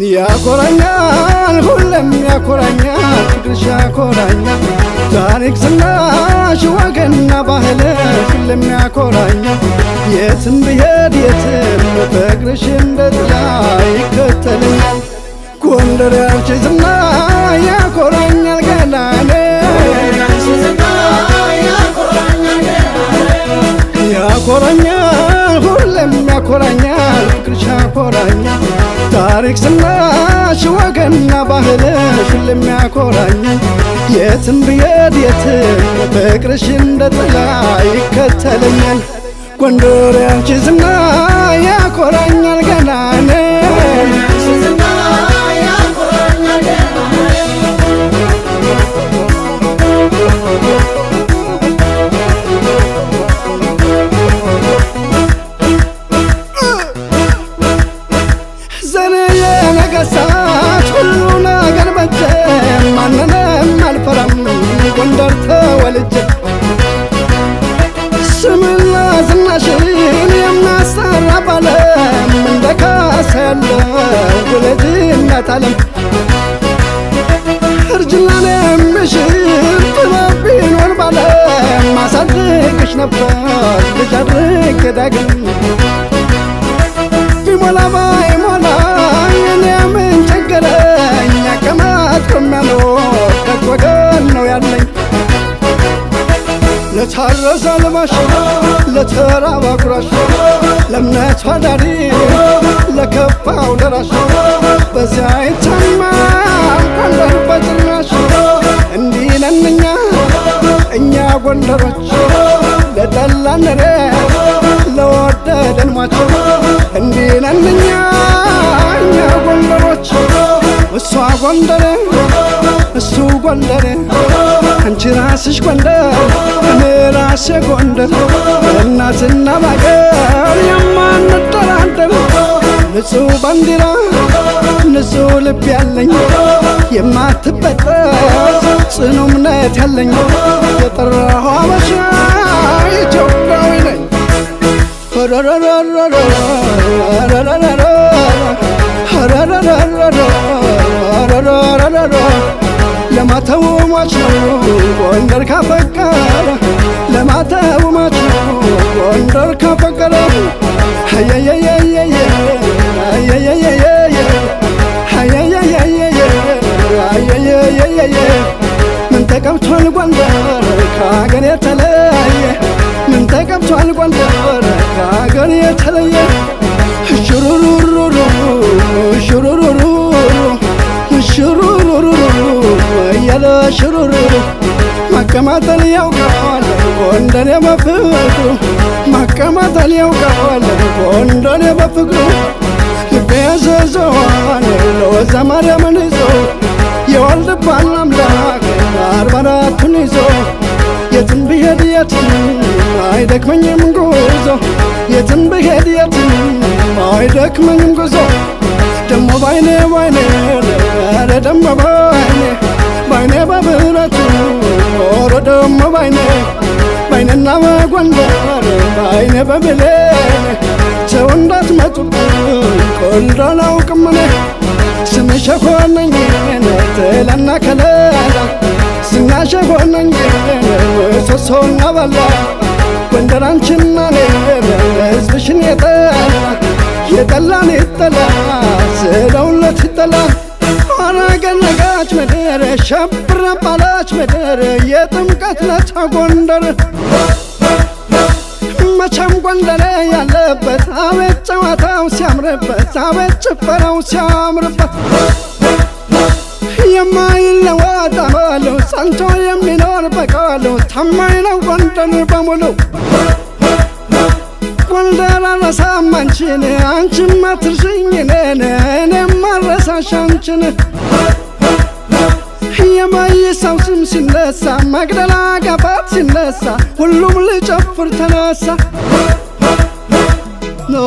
ያኮራኛል ሁሌም ያኮራኛል ፍቅርሽ ያኮራኛል ታሪክ ዝናሽ ወግና ባህልሽ ሁሌም ያኮራኛል የትም ብሄድ የትም ፍቅርሽ እንደ ጥላ ይከተለኛል ጎንደር ያንቺ ዝና ያኮራኛል ገናኔ ያኮራኛል ሁሌም ያኮራኛል ፍቅርሽ ያኮራኛል ታሪክ ዝናሽ ወግና ባህልሽ ሁሌም ያኮራኛል የትም ብሄድ የትም ፍቅርሽ እንደ ጥላ ይከተለኛል ጎንደር ያንቺ ዝና ያኮራኛል ገናኔ ሁሉ ነገር በጀ ማንንም አልፈራም ጎንደር ተወልጄ ስምና ዝናሽን የሚያሰራ ባለም እንደ ካሳ ያለው ወለጅነት ዓለም እርጅናን የሚሽር ጥበብ ቢኖር ባለም ማሳድግሽ ነበር ልጅ አድርጌ ዳግም ቢሞላ ባይሞላ የኔ ምን ቸገረኝ አቀማጥሎ የሚያኖር ከት ወገን ነው ያለኝ ለታረሰ ልባሽ ለተራበ ጉራሽ ለእምነቷ ዳሪ ለከፋው ደራሽ በዚያ አይታማም ጎንደር በጭራሽ እንዲህ ነን እኛ ጎንደሮች ለጠላን ለወደደን ሟች እንዲህ ነን እኛ ጎንደሮች እሷ ጎንደሬ እሱ ጎንደሬ አንቺ ራስሽ ጎንደር እኔ ራሴ ጎንደር በእናትና በአገር የማንደራደር ንጹህ ባንዲራ ንጹህ ልብ ያለኝ የማትበጠስ ጽኑ እምነት ያለኝ የጠራሁ አበሻ ኢትዮጵያዊ ነኝ ለማተው ሟች ነው ጎንደር ካፈቀረ ለማተው ሟች ነው ጎንደር ካፈቀረ ምን ተቀብቷል ጎንደር ከአገር የተለየ ምን ተቀብቷል ጎንደር ከአገር የተለየ ሽሩሩሩሩ ሽሩሩሩ ሽሩሩሩ እያለ ሽሩሩሩ ማቀማጠል ያውቃል ጎንደር በፍቅሩ ማቀማጠል ያውቃል ጎንደር በፍቅሩ ልቤ ያዘዘዋል ለወዛ ማርያምን ይዞ የዋልድባን አምላክ 44ቱን ይዞ የትም ብሄድ የትም አይደክመኝም ጉዞ የትም ብሄድ የትም አይደክመኝም ጉዞ ደሞ ባይኔ ኧረ ደሞ ባይኔ በብረቱ ኧረ ደሞ ባይኔና በጎንደር ባይኔ በብሌን ሰው እንዳትመጡብኝ ቆንጆ አላውቅም እኔ ስምሽ ሆነኝ ጥላና ከለላ ዝናሽ ሆነኝ ምሰሶና ባላ ጎንደር አንቺና እኔ ሕዝብሽን የጠላን ይጠላ ስለውለት ይጠላ አረገነጋች ምድር ሸብረ ባላች ምድር የጥምቀት ለታ ጎንደር መቼም ጎንደር ያለበት አቤት ጨዋታው ሲያምርበት አቤት ጭፈራው ሲያምርበት የማይለወጥ አመሉ ጸንቶ የሚኖር በቃሉ ታማኝ ነው ጎንደር በሙሉ ጎንደር አልረሳም አንቺን አንቺም አትርሽኝ እኔም አልረሳሽ አንቺን የማይሳው ስም ሲነሳ መቅደላ ጋፋት ሲነሳ ሁሉም ልጨፍር ተነሳ ኖ